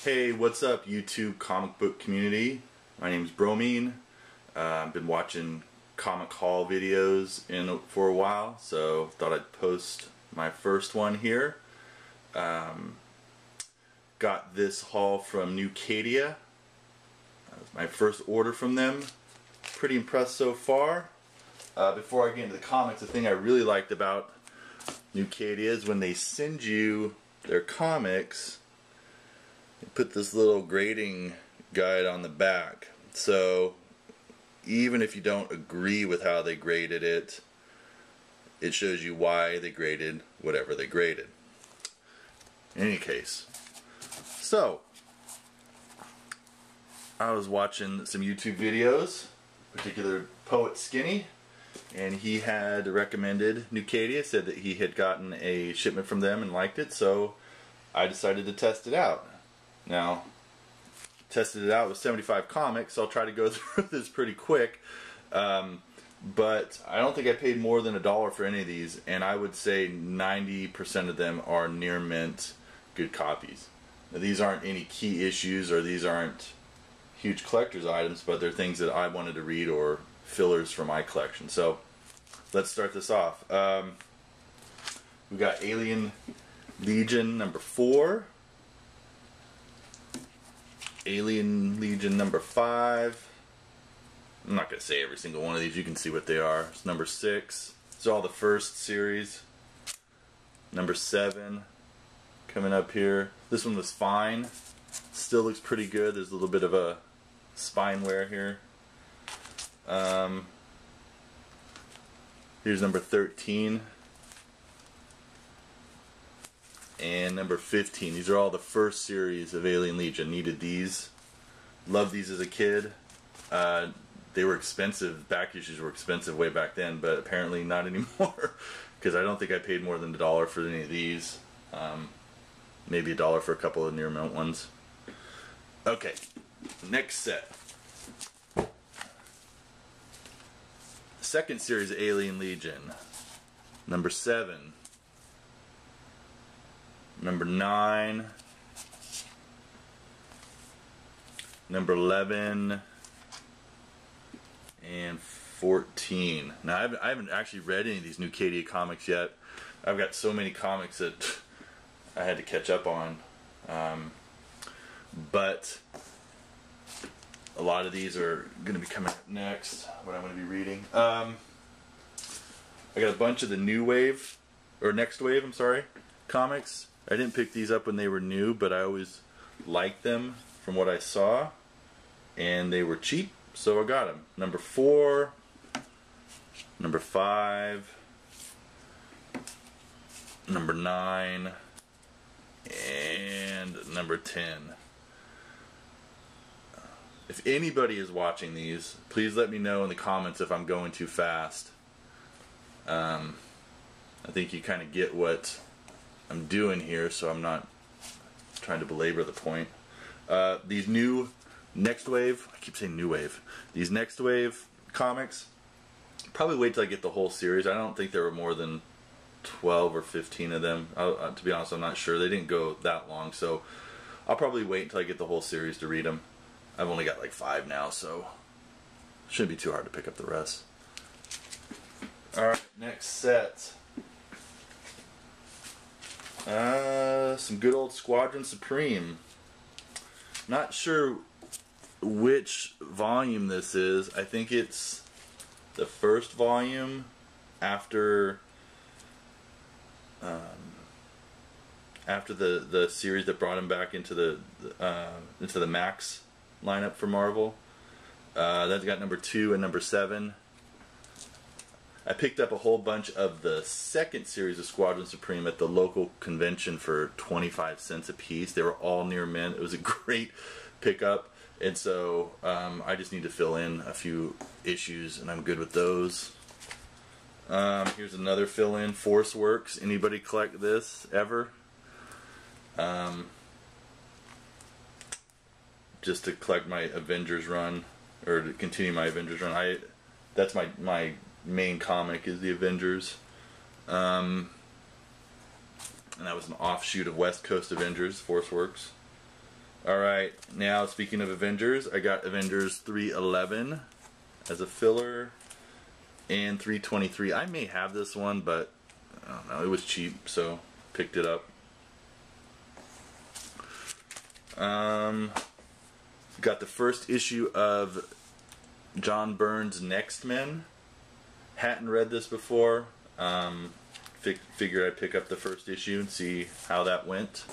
Hey, what's up YouTube comic book community? My name's Bromine. I've been watching comic haul videos for a while, so thought I'd post my first one here. Got this haul from Nucadia. That was my first order from them. Pretty impressed so far. Before I get into the comics, the thing I really liked about Nucadia is when they send you their comics, they put this little grading guide on the back. So even if you don't agree with how they graded it, it shows you why they graded whatever they graded. In any case, so I was watching some YouTube videos, particular Poet Skinny, and he had recommended Nucadia, said that he had gotten a shipment from them and liked it, so I decided to test it out. Now, tested it out with 75 comics, so I'll try to go through this pretty quick. But I don't think I paid more than $1 for any of these, and I would say 90% of them are near mint good copies. Now, these aren't any key issues, or these aren't huge collector's items, but they're things that I wanted to read or fillers for my collection. So let's start this off. We got Alien Legion number 4. Alien Legion number 5. I'm not going to say every single one of these. You can see what they are. It's number 6. It's all the first series. Number 7 coming up here. This one was fine. Still looks pretty good. There's a little bit of a spine wear here. Here's number 13. And number 15. These are all the first series of Alien Legion. Needed these. Loved these as a kid. They were expensive. Back issues were expensive way back then, but apparently not anymore. Because I don't think I paid more than $1 for any of these. Maybe $1 for a couple of near mint ones. Okay, next set. Second series of Alien Legion. Number 7. Number 9, number 11, and 14. Now I haven't actually read any of these Nucadia comics yet. I've got so many comics that I had to catch up on. But a lot of these are going to be coming up next, what I'm going to be reading. I got a bunch of the Nextwave, I'm sorry, comics. I didn't pick these up when they were new, but I always liked them from what I saw, and they were cheap, so I got them. Number 4, number 5, number 9, and number 10. If anybody is watching these, please let me know in the comments if I'm going too fast. I think you kind of get what I'm doing here, so I'm not trying to belabor the point. These new Nextwave, I keep saying New Wave, these Nextwave comics, probably wait till I get the whole series. I don't think there were more than 12 or 15 of them. To be honest, I'm not sure. They didn't go that long, so I'll probably wait until I get the whole series to read them. I've only got like 5 now, so it shouldn't be too hard to pick up the rest. Alright, next set. Some good old Squadron Supreme. Not sure which volume this is. I think it's the first volume after the series that brought him back into the Max lineup for Marvel. That's got number 2 and number 7. I picked up a whole bunch of the second series of Squadron Supreme at the local convention for 25 cents a piece. They were all near mint. It was a great pickup, and so I just need to fill in a few issues, and I'm good with those. Here's another fill-in, Force Works. Anybody collect this ever? Just to collect my Avengers run, or to continue my Avengers run. That's my main comic is the Avengers. And that was an offshoot of West Coast Avengers, Force Works. Alright, now speaking of Avengers, I got Avengers 311 as a filler and 323. I may have this one, but I don't know, it was cheap, so picked it up. Got the first issue of John Byrne's Next Men. Hadn't read this before. Figured I'd pick up the first issue and see how that went.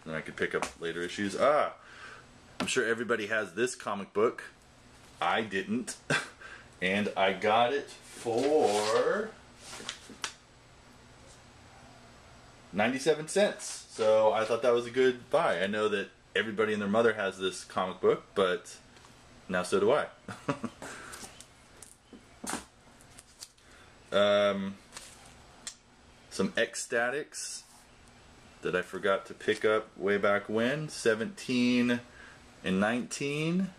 Then I could pick up later issues. I'm sure everybody has this comic book. I didn't. And I got it for 97 cents. So I thought that was a good buy. I know that everybody and their mother has this comic book, but now so do I. Some Ecstatics that I forgot to pick up way back when, 17 and 19.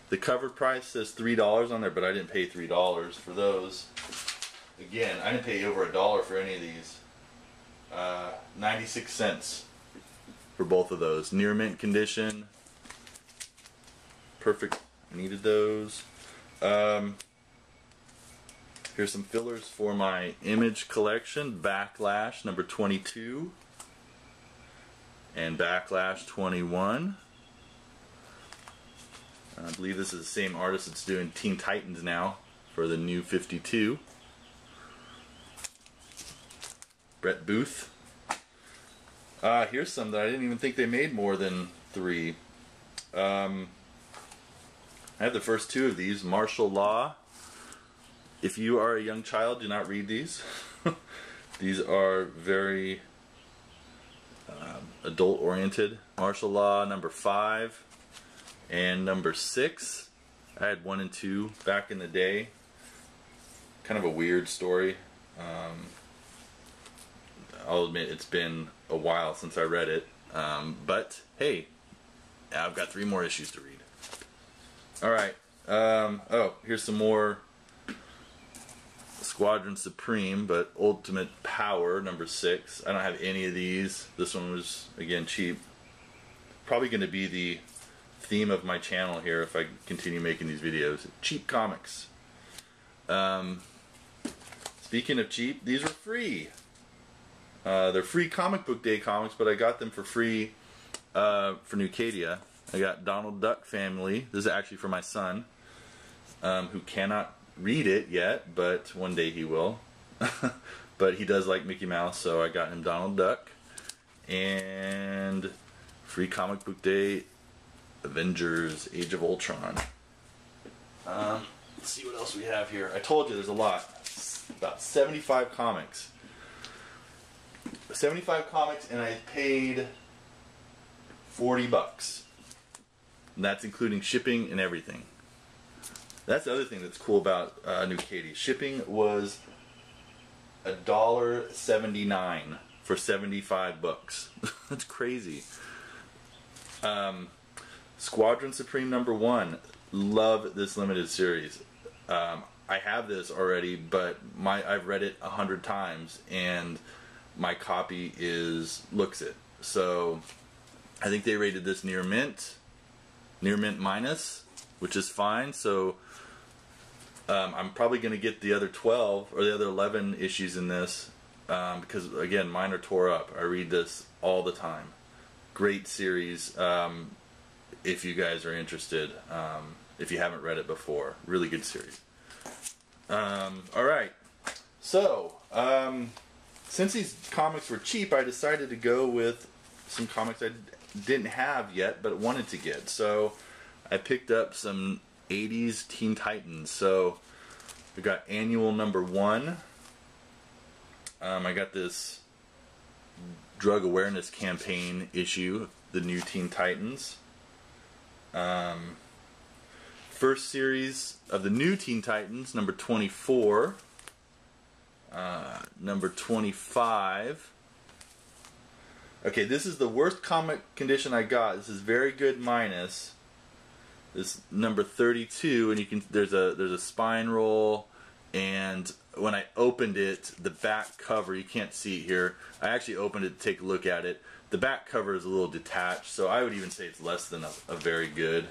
The cover price says $3 on there, but I didn't pay $3 for those. Again, I didn't pay over $1 for any of these. 96 cents for both of those. Near mint condition. Perfect. I needed those. Here's some fillers for my Image collection. Backlash number 22 and Backlash 21. I believe this is the same artist that's doing Teen Titans now for the new 52. Brett Booth. Here's some that I didn't even think they made more than 3. I have the first 2 of these. Martial Law. If you are a young child, do not read these. These are very adult-oriented. Martial Law number 5 and number 6. I had 1 and 2 back in the day. Kind of a weird story. I'll admit it's been a while since I read it. But hey, I've got 3 more issues to read. Alright. Oh, here's some more Squadron Supreme, but Ultimate Power number 6. I don't have any of these. This one was, again, cheap. Probably going to be the theme of my channel here if I continue making these videos. Cheap comics. Speaking of cheap, these were free. They're free Comic Book Day comics, but I got them for free for Nucadia. I got Donald Duck Family. This is actually for my son, who cannot read it yet, but one day he will. But he does like Mickey Mouse, so I got him Donald Duck. And free Comic Book Day Avengers Age of Ultron. Let's see what else we have here. I told you there's a lot. About 75 comics. 75 comics, and I paid $40. And that's including shipping and everything. That's the other thing that's cool about Nucadia. Shipping was $1.79 for 75 books. That's crazy. Squadron Supreme number 1. Love this limited series. I have this already, but I've read it 100 times, and my copy looks it. So I think they rated this near mint minus, which is fine. So I'm probably going to get the other 12 or the other 11 issues in this because, again, mine are tore up. I read this all the time. Great series if you guys are interested, if you haven't read it before. Really good series. Alright, so since these comics were cheap, I decided to go with some comics I didn't have yet but wanted to get. So I picked up some 80s Teen Titans. So we got annual number 1. I got this drug awareness campaign issue, the new Teen Titans. First series of the new Teen Titans, number 24. Number 25. Okay, this is the worst comic condition I got. This is very good minus. This number 32, and there's a spine roll and when I opened it, the back cover, you can't see it here, I actually opened it to take a look at it. The back cover is a little detached, so I would even say it's less than a very good.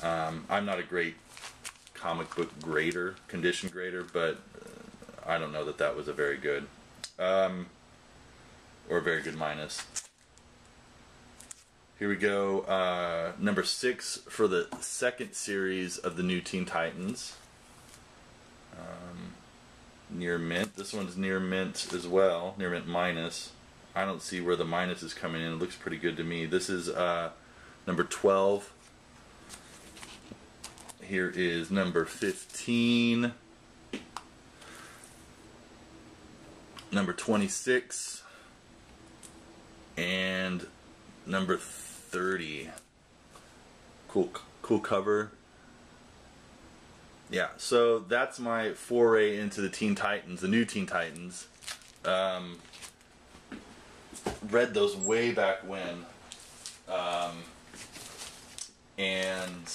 I'm not a great comic book grader, condition grader, but I don't know that that was a very good, or a very good minus. Here we go, number 6 for the second series of the new Teen Titans. Near mint. This one's near mint as well, near mint minus. I don't see where the minus is coming in. It looks pretty good to me. This is number 12. Here is number 15. Number 26. And number 30. Cool cover. Yeah, so that's my foray into the Teen Titans, the new Teen Titans. Read those way back when, and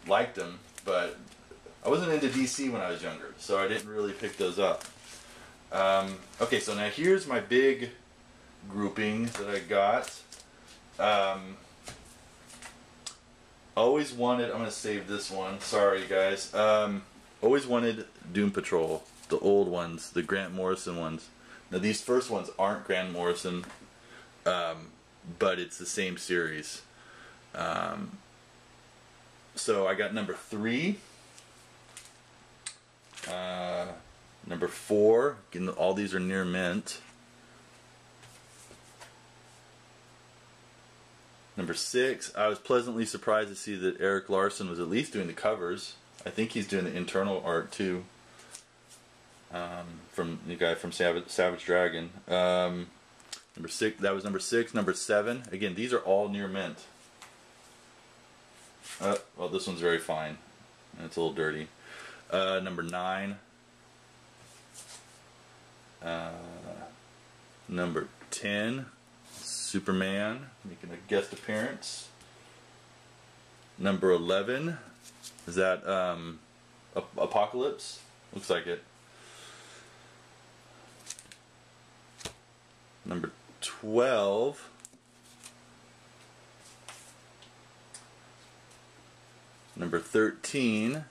liked them, but I wasn't into DC when I was younger, so I didn't really pick those up. Okay, so now here's my big grouping that I got. Always wanted, I'm going to save this one, sorry guys, always wanted Doom Patrol, the old ones, the Grant Morrison ones. Now these first ones aren't Grant Morrison, but it's the same series. So I got number 3, number 4, again, all these are near mint. Number 6, I was pleasantly surprised to see that Eric Larson was at least doing the covers. I think he's doing the internal art too. From the guy from Savage Dragon. Number 6, that was number 6. Number 7, again, these are all near mint. Well, this one's very fine. It's a little dirty. Number 9. Number 10. Superman making a guest appearance. Number 11, is that Apocalypse? Looks like it. Number 12, number 13,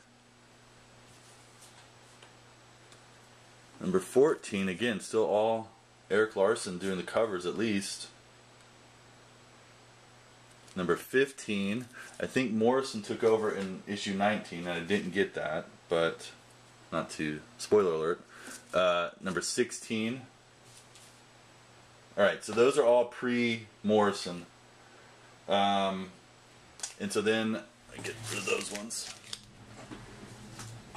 number 14, again, still all Eric Larson doing the covers at least. Number 15, I think Morrison took over in issue 19, and I didn't get that, but not to, spoiler alert. Number 16. Alright, so those are all pre-Morrison. And so then, I get rid of those ones.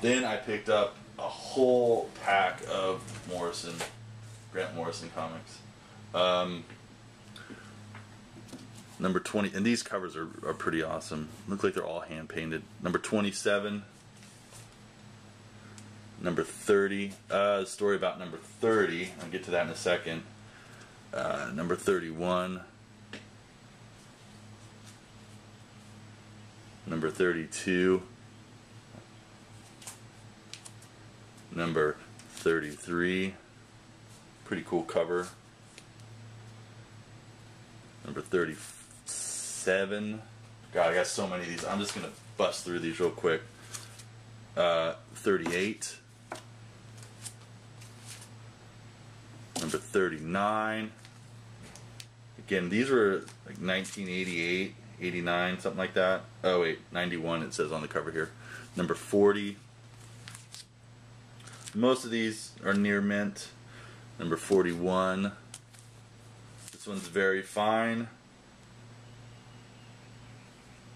Then I picked up a whole pack of Morrison, Grant Morrison comics. Number 20, and these covers are pretty awesome. Look like they're all hand painted. Number 27. Number 30. Story about number 30. I'll get to that in a second. Number 31. Number 32. Number 33. Pretty cool cover. Number 34. 7. God, I got so many of these. I'm just gonna bust through these real quick. 38. Number 39. Again, these were like 1988, 89, something like that. Oh wait, 91 it says on the cover here. Number 40. Most of these are near mint. Number 41. This one's very fine.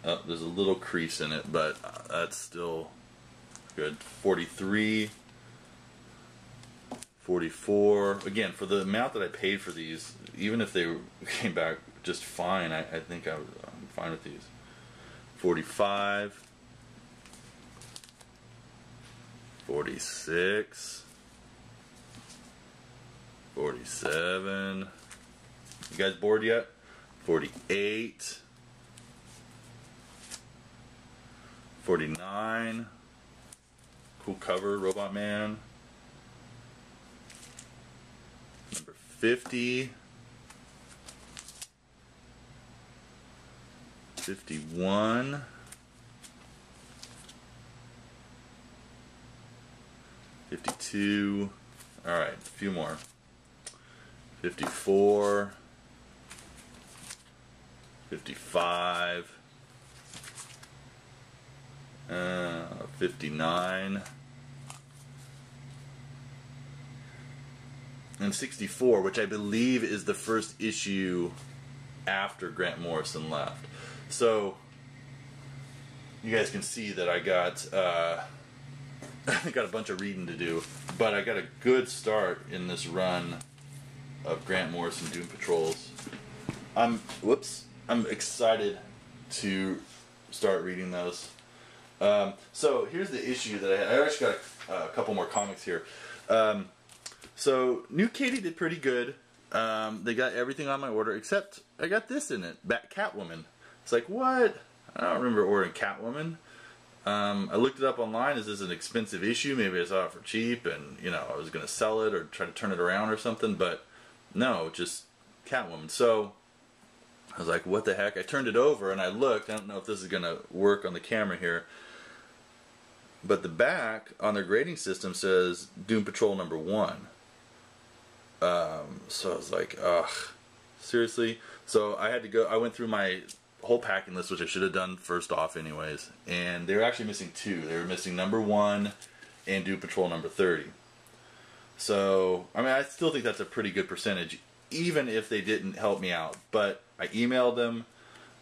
Oh, there's a little crease in it, but that's still good. 43, 44. Again, for the amount that I paid for these, even if they came back just fine, I think I'm fine with these. 45, 46, 47. You guys bored yet? 48. 49. Cool cover, Robot Man. Number 50. 51. 52. Alright, a few more. 54. 55. 59. And 64, which I believe is the first issue after Grant Morrison left. So you guys can see that I got I got a bunch of reading to do, but I got a good start in this run of Grant Morrison Doom Patrols. I'm excited to start reading those. So here's the issue that I had. I actually got a couple more comics here. So Nucadia did pretty good. They got everything on my order except I got this in it, Catwoman. It's like, what? I don't remember ordering Catwoman. I looked it up online. Is this an expensive issue? Maybe I saw it for cheap and, you know, I was going to sell it or try to turn it around or something, but no, just Catwoman. So I was like, what the heck? I turned it over and I looked. I don't know if this is going to work on the camera here, but the back on their grading system says Doom Patrol number 1. So I was like, ugh, seriously? So I had to go, I went through my whole packing list, which I should have done first off anyways, and they were actually missing 2. They were missing number 1 and Doom Patrol number 30. So, I mean, I still think that's a pretty good percentage, even if they didn't help me out. But I emailed them.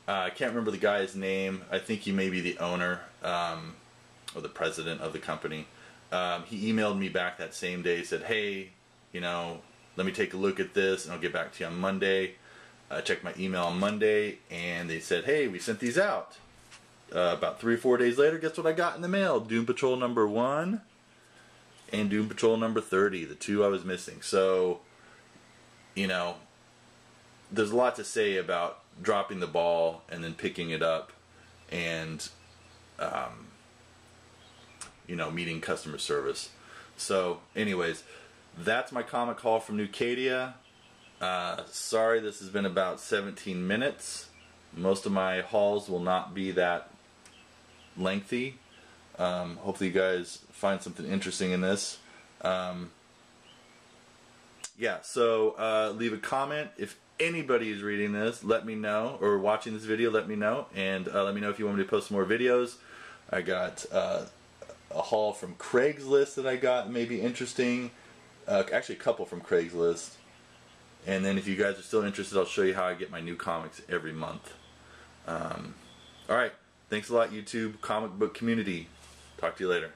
I can't remember the guy's name. I think he may be the owner, or the president of the company. He emailed me back that same day, said, hey, you know, let me take a look at this and I'll get back to you on Monday. I checked my email on Monday and they said, hey, we sent these out. About 3 or 4 days later, guess what I got in the mail? Doom Patrol number 1 and Doom Patrol number 30, the 2 I was missing. So, you know, there's a lot to say about dropping the ball and then picking it up and, you know, meeting customer service. So, anyways, that's my comic haul from Nucadia. Sorry this has been about 17 minutes. Most of my hauls will not be that lengthy. Hopefully you guys find something interesting in this. Yeah, so leave a comment. If anybody is reading this, let me know, or watching this video, let me know. And let me know if you want me to post more videos. I got a haul from Craigslist that I got that may be interesting. Actually a couple from Craigslist. And then if you guys are still interested, I'll show you how I get my new comics every month. Alright, thanks a lot YouTube, comic book community. Talk to you later.